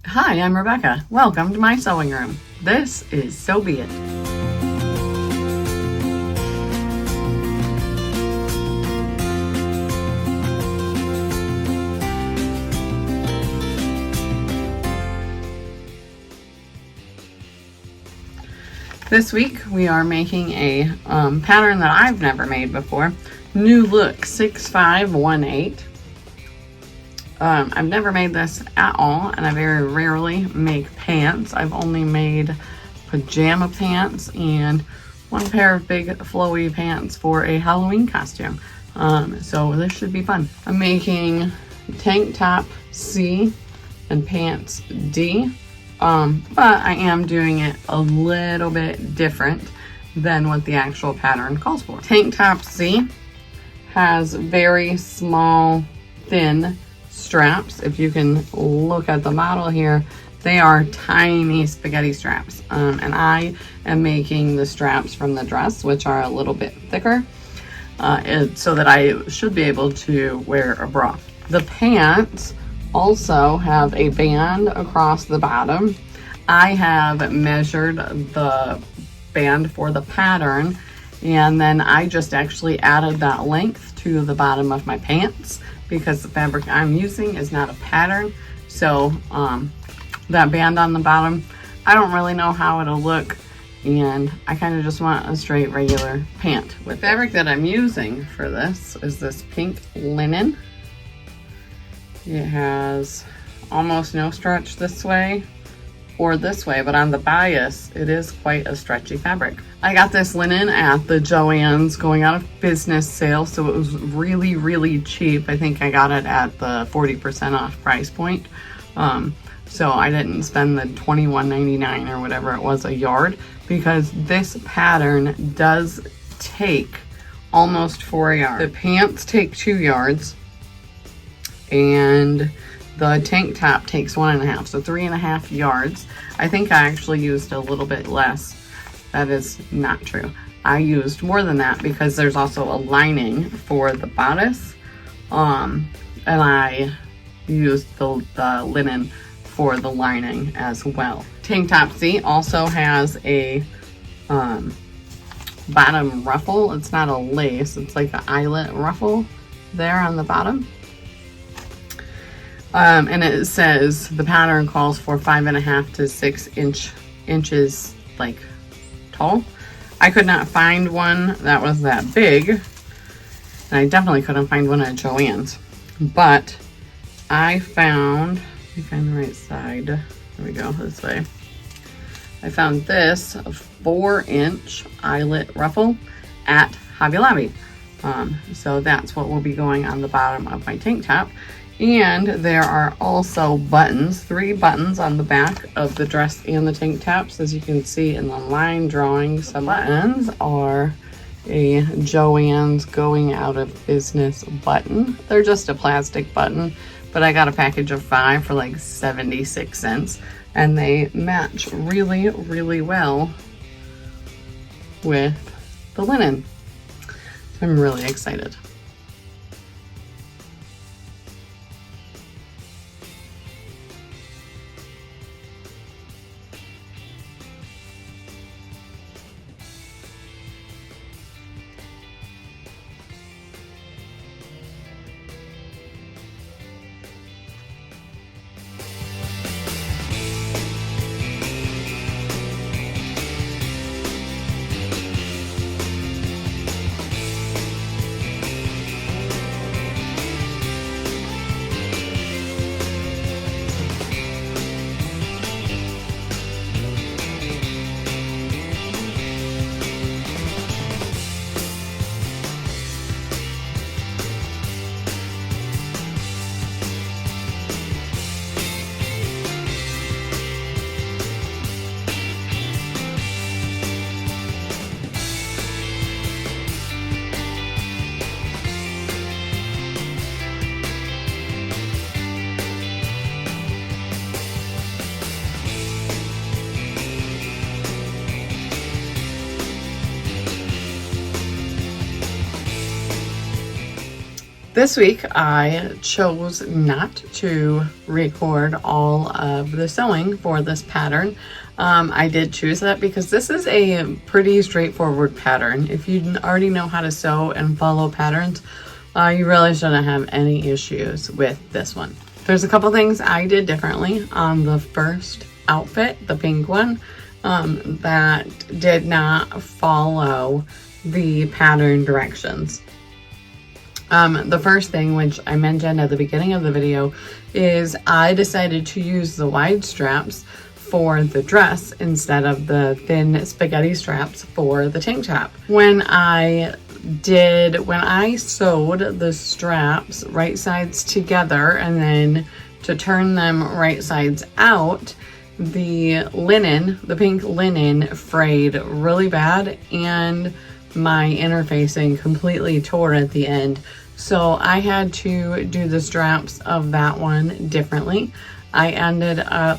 Hi, I'm Rebecca. Welcome to my sewing room. This is So Be It. This week we are making a pattern that I've never made before. New Look 6518. I've never made this at all, and I very rarely make pants. I've only made pajama pants and one pair of big flowy pants for a Halloween costume. So this should be fun. I'm making tank top C and pants D, but I am doing it a little bit different than what the actual pattern calls for. Tank top C has very small, thin straps. If you can look at the model here, they are tiny spaghetti straps, and I am making the straps from the dress, which are a little bit thicker, so that I should be able to wear a bra. The pants also have a band across the bottom. I have measured the band for the pattern, and then I just actually added that length to the bottom of my pants because the fabric I'm using is not a pattern. So that band on the bottom, I don't really know how it'll look, and I kind of just want a straight regular pant. The fabric that I'm using for this is this pink linen. It has almost no stretch this way or this way, but on the bias it is quite a stretchy fabric. I got this linen at the Joann's going out of business sale, so it was really, really cheap. I think I got it at the 40% off price point. So I didn't spend the $21.99 or whatever it was a yard, because this pattern does take almost 4 yards. The pants take 2 yards, and the tank top takes 1.5, so 3.5 yards. I think I actually used a little bit less. That is not true. I used more than that because there's also a lining for the bodice, and I used the linen for the lining as well. Tank top C also has a bottom ruffle. It's not a lace, it's like an eyelet ruffle there on the bottom. And it says the pattern calls for 5.5 to 6 inches like tall. I could not find one that was that big, and I definitely couldn't find one at Joann's, but I found, let me find the right side, there we go, this way. I found this 4-inch eyelet ruffle at Hobby Lobby. So that's what will be going on the bottom of my tank top. And there are also buttons, 3 buttons on the back of the dress and the tank tops, as you can see in the line drawing. Some buttons are a Joann's going out of business button. They're just a plastic button, but I got a package of 5 for like 76 cents, and they match really, really well with the linen. So I'm really excited. This week I chose not to record all of the sewing for this pattern. I did choose that because this is a pretty straightforward pattern. If you already know how to sew and follow patterns, you really shouldn't have any issues with this one. There's a couple things I did differently on the first outfit, the pink one, that did not follow the pattern directions. The first thing, which I mentioned at the beginning of the video, is I decided to use the wide straps for the dress instead of the thin spaghetti straps for the tank top. When I sewed the straps right sides together and then to turn them right sides out, the pink linen frayed really bad and my interfacing completely tore at the end. So I had to do the straps of that one differently. I ended up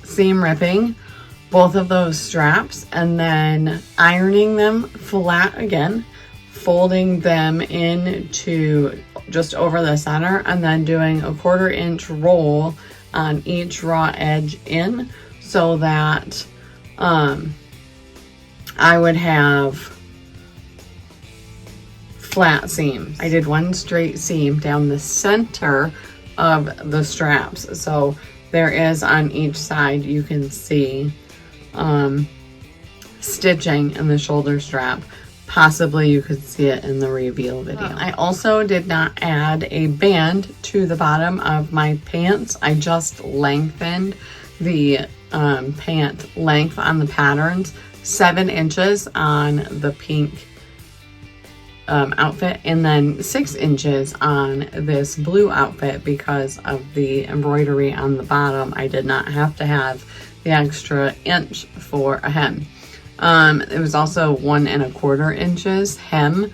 seam ripping both of those straps and then ironing them flat again, folding them into just over the center, and then doing a 1/4 inch roll on each raw edge in so that I would have flat seams. I did one straight seam down the center of the straps. So there is on each side, you can see stitching in the shoulder strap. Possibly you could see it in the reveal video. I also did not add a band to the bottom of my pants. I just lengthened the pant length on the patterns 7 inches on the pink outfit, and then 6 inches on this blue outfit because of the embroidery on the bottom. I did not have to have the extra inch for a hem. It was also 1 1/4 inches hem,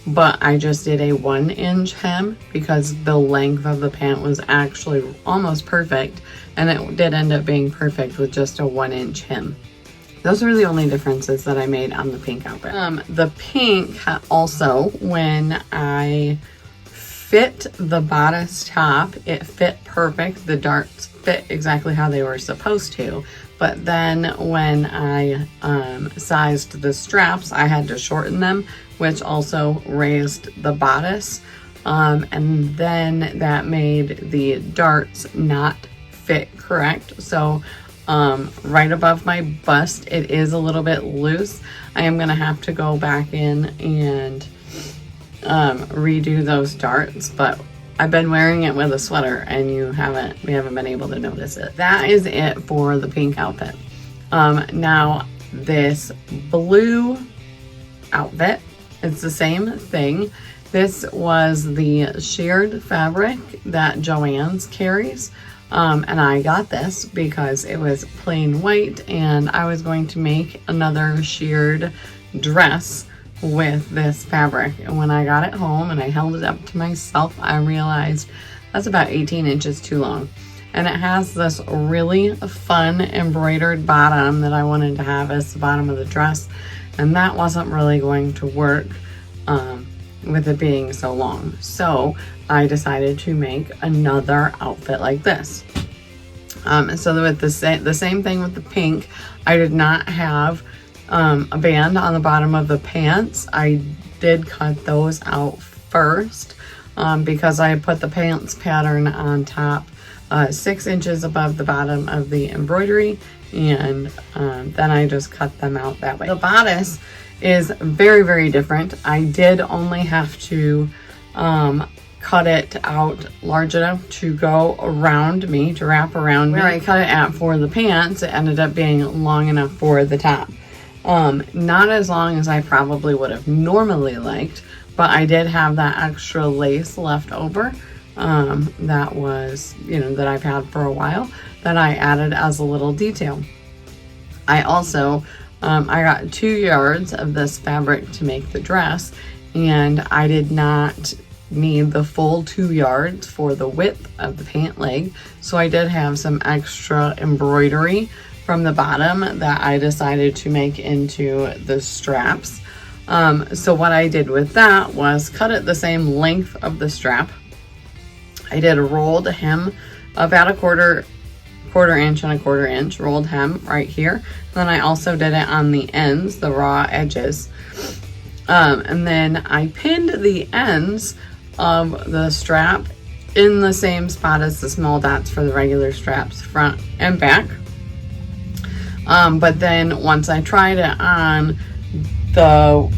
but I just did a 1 inch hem because the length of the pant was actually almost perfect, and it did end up being perfect with just a 1 inch hem. Those are the only differences that I made on the pink outfit. The pink also, when I fit the bodice top, it fit perfect. The darts fit exactly how they were supposed to. But then when I sized the straps, I had to shorten them, which also raised the bodice. And then that made the darts not fit correct. So right above my bust, it is a little bit loose. I am gonna have to go back in and redo those darts, but I've been wearing it with a sweater and we haven't been able to notice it. That is it for the pink outfit. Now this blue outfit, it's the same thing. This was the Shirred fabric that Joann's carries. And I got this because it was plain white and I was going to make another Shirred dress with this fabric. And when I got it home and I held it up to myself, I realized that's about 18 inches too long. And it has this really fun embroidered bottom that I wanted to have as the bottom of the dress. And that wasn't really going to work with it being so long. So I decided to make another outfit like this. So with the same thing with the pink, I did not have a band on the bottom of the pants. I did cut those out first because I put the pants pattern on top 6 inches above the bottom of the embroidery, and then I just cut them out that way. The bodice is very, very different. I did only have to cut it out large enough to go around me, to wrap around me. Where I cut it at for the pants, it ended up being long enough for the top. Not as long as I probably would have normally liked, but I did have that extra lace left over that was, that I've had for a while, that I added as a little detail. I also, I got 2 yards of this fabric to make the dress, and I did not need the full 2 yards for the width of the pant leg, so I did have some extra embroidery from the bottom that I decided to make into the straps. So what I did with that was cut it the same length of the strap. I did a rolled hem of about a quarter inch and a quarter inch rolled hem right here. Then I also did it on the ends, the raw edges. And then I pinned the ends of the strap in the same spot as the small dots for the regular straps, front and back. But then once I tried it on,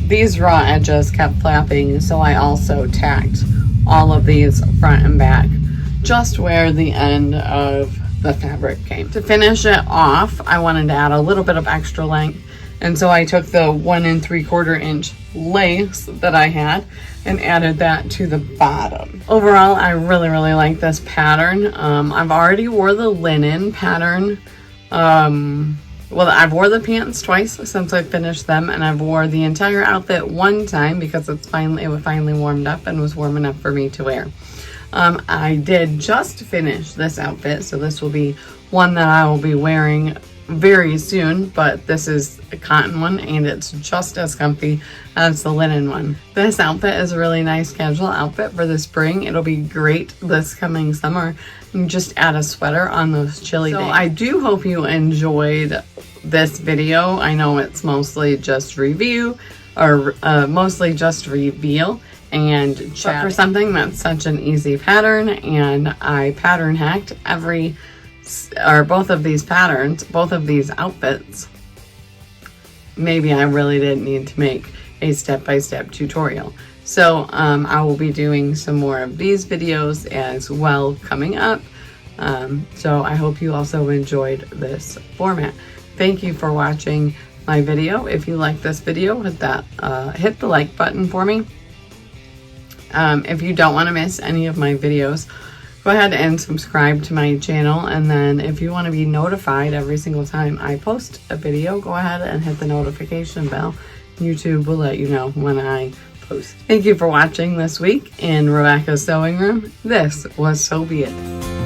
these raw edges kept flapping, so I also tacked all of these front and back just where the end of the fabric came. To finish it off, I wanted to add a little bit of extra length, and so I took the 1 3/4 inch lace that I had and added that to the bottom. Overall, I really like this pattern. I've already wore the linen pattern. Well, I've wore the pants twice since I finished them, and I've wore the entire outfit one time because it finally warmed up and was warm enough for me to wear. I did just finish this outfit, so this will be one that I will be wearing very soon, but this is a cotton one and it's just as comfy as the linen one. This outfit is a really nice casual outfit for the spring. It'll be great this coming summer. You just add a sweater on those chilly days. So I do hope you enjoyed this video. I know it's mostly just review or mostly just reveal and chat for something that's such an easy pattern, and I pattern hacked both of these patterns, both of these outfits. Maybe I really didn't need to make a step-by-step tutorial. So I will be doing some more of these videos as well coming up. So I hope you also enjoyed this format. Thank you for watching my video. If you like this video, hit the like button for me. If you don't want to miss any of my videos, go ahead and subscribe to my channel, and then if you want to be notified every single time I post a video, go ahead and hit the notification bell. YouTube will let you know when I post. Thank you for watching this week in Rebecca's Sewing Room. This was So Be It.